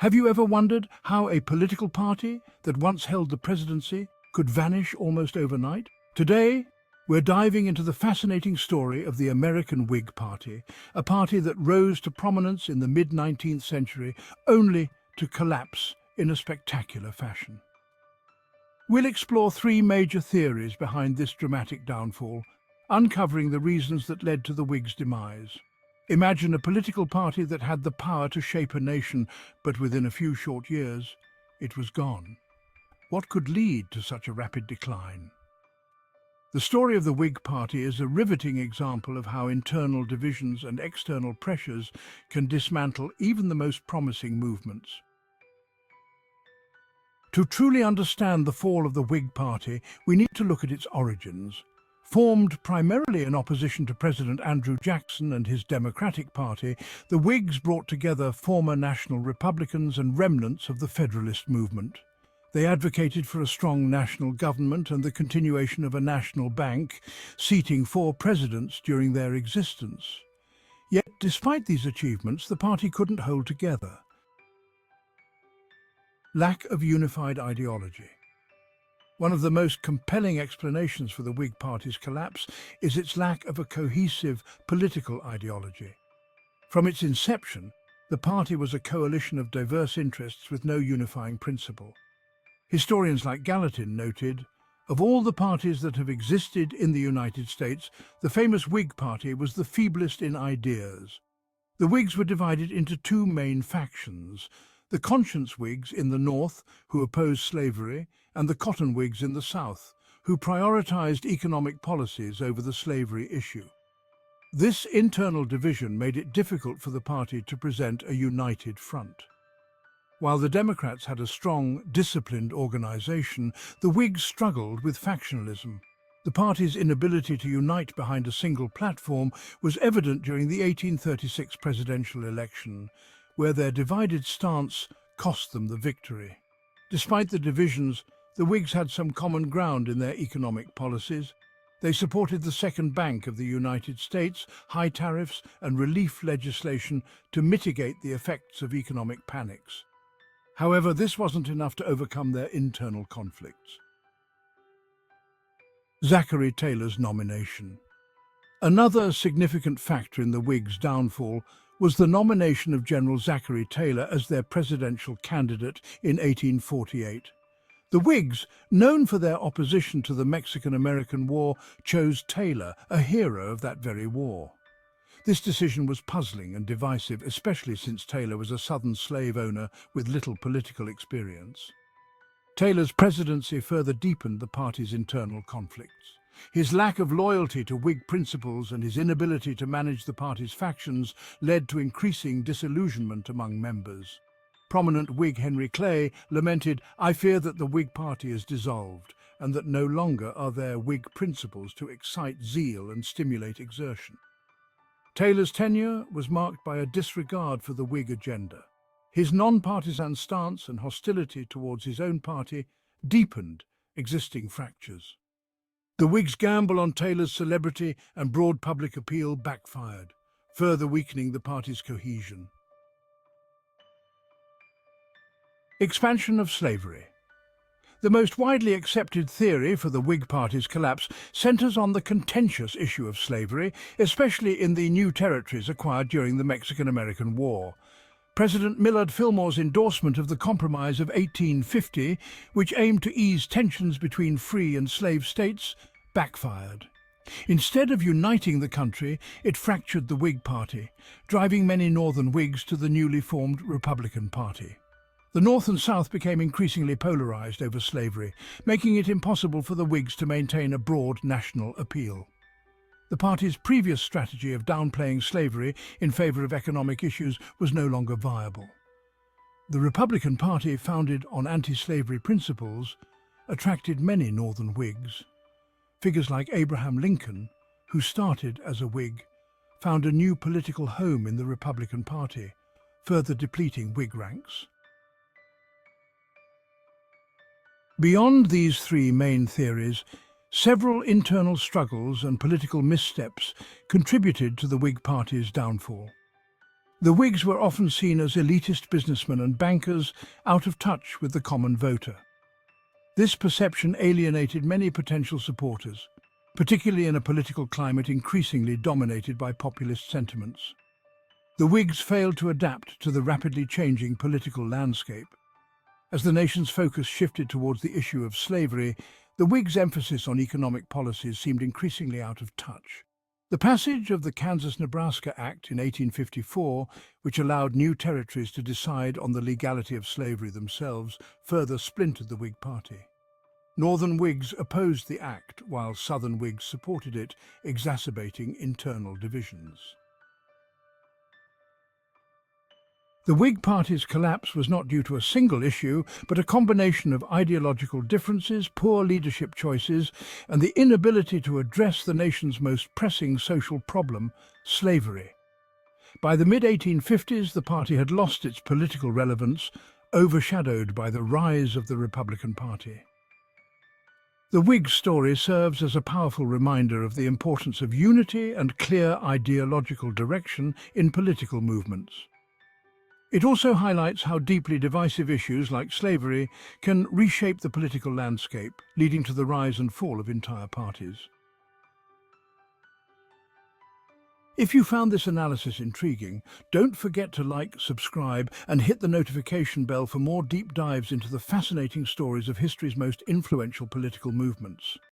Have you ever wondered how a political party that once held the presidency could vanish almost overnight? Today, we're diving into the fascinating story of the American Whig Party, a party that rose to prominence in the mid-19th century only to collapse in a spectacular fashion. We'll explore three major theories behind this dramatic downfall, uncovering the reasons that led to the Whigs' demise. Imagine a political party that had the power to shape a nation, but within a few short years, it was gone. What could lead to such a rapid decline? The story of the Whig Party is a riveting example of how internal divisions and external pressures can dismantle even the most promising movements. To truly understand the fall of the Whig Party, we need to look at its origins. Formed primarily in opposition to President Andrew Jackson and his Democratic Party, the Whigs brought together former national Republicans and remnants of the Federalist movement. They advocated for a strong national government and the continuation of a national bank, seating 4 presidents during their existence. Yet, despite these achievements, the party couldn't hold together. Lack of unified ideology. One of the most compelling explanations for the Whig Party's collapse is its lack of a cohesive political ideology. From its inception, the party was a coalition of diverse interests with no unifying principle. Historians like Gallatin noted, of all the parties that have existed in the United States, the famous Whig Party was the feeblest in ideas. The Whigs were divided into 2 main factions: the conscience Whigs in the North, who opposed slavery, and the cotton Whigs in the South, who prioritized economic policies over the slavery issue. This internal division made it difficult for the party to present a united front. While the Democrats had a strong, disciplined organization, the Whigs struggled with factionalism. The party's inability to unite behind a single platform was evident during the 1836 presidential election, where their divided stance cost them the victory. Despite the divisions, the Whigs had some common ground in their economic policies. They supported the Second Bank of the United States, high tariffs and relief legislation to mitigate the effects of economic panics. However, this wasn't enough to overcome their internal conflicts. Zachary Taylor's nomination. Another significant factor in the Whigs' downfall was the nomination of General Zachary Taylor as their presidential candidate in 1848. The Whigs, known for their opposition to the Mexican-American War, chose Taylor, a hero of that very war. This decision was puzzling and divisive, especially since Taylor was a Southern slave owner with little political experience. Taylor's presidency further deepened the party's internal conflicts. His lack of loyalty to Whig principles and his inability to manage the party's factions led to increasing disillusionment among members. Prominent Whig Henry Clay lamented, "I fear that the Whig Party is dissolved, and that no longer are there Whig principles to excite zeal and stimulate exertion." Taylor's tenure was marked by a disregard for the Whig agenda. His non-partisan stance and hostility towards his own party deepened existing fractures. The Whigs' gamble on Taylor's celebrity and broad public appeal backfired, further weakening the party's cohesion. Expansion of slavery. The most widely accepted theory for the Whig Party's collapse centers on the contentious issue of slavery, especially in the new territories acquired during the Mexican-American War. President Millard Fillmore's endorsement of the Compromise of 1850, which aimed to ease tensions between free and slave states, backfired. Instead of uniting the country, it fractured the Whig Party, driving many Northern Whigs to the newly formed Republican Party. The North and South became increasingly polarized over slavery, making it impossible for the Whigs to maintain a broad national appeal. The party's previous strategy of downplaying slavery in favor of economic issues was no longer viable. The Republican Party, founded on anti-slavery principles, attracted many Northern Whigs. Figures like Abraham Lincoln, who started as a Whig, found a new political home in the Republican Party, further depleting Whig ranks. Beyond these 3 main theories, several internal struggles and political missteps contributed to the Whig Party's downfall. The Whigs were often seen as elitist businessmen and bankers out of touch with the common voter. This perception alienated many potential supporters, particularly in a political climate increasingly dominated by populist sentiments. The Whigs failed to adapt to the rapidly changing political landscape. As the nation's focus shifted towards the issue of slavery, the Whigs' emphasis on economic policies seemed increasingly out of touch. The passage of the KansasNebraska Act in 1854, which allowed new territories to decide on the legality of slavery themselves, further splintered the Whig Party. Northern Whigs opposed the act, while Southern Whigs supported it, exacerbating internal divisions. The Whig Party's collapse was not due to a single issue, but a combination of ideological differences, poor leadership choices, and the inability to address the nation's most pressing social problem, slavery. By the mid-1850s, the party had lost its political relevance, overshadowed by the rise of the Republican Party. The Whig story serves as a powerful reminder of the importance of unity and clear ideological direction in political movements. It also highlights how deeply divisive issues like slavery can reshape the political landscape, leading to the rise and fall of entire parties. If you found this analysis intriguing, don't forget to like, subscribe, and hit the notification bell for more deep dives into the fascinating stories of history's most influential political movements.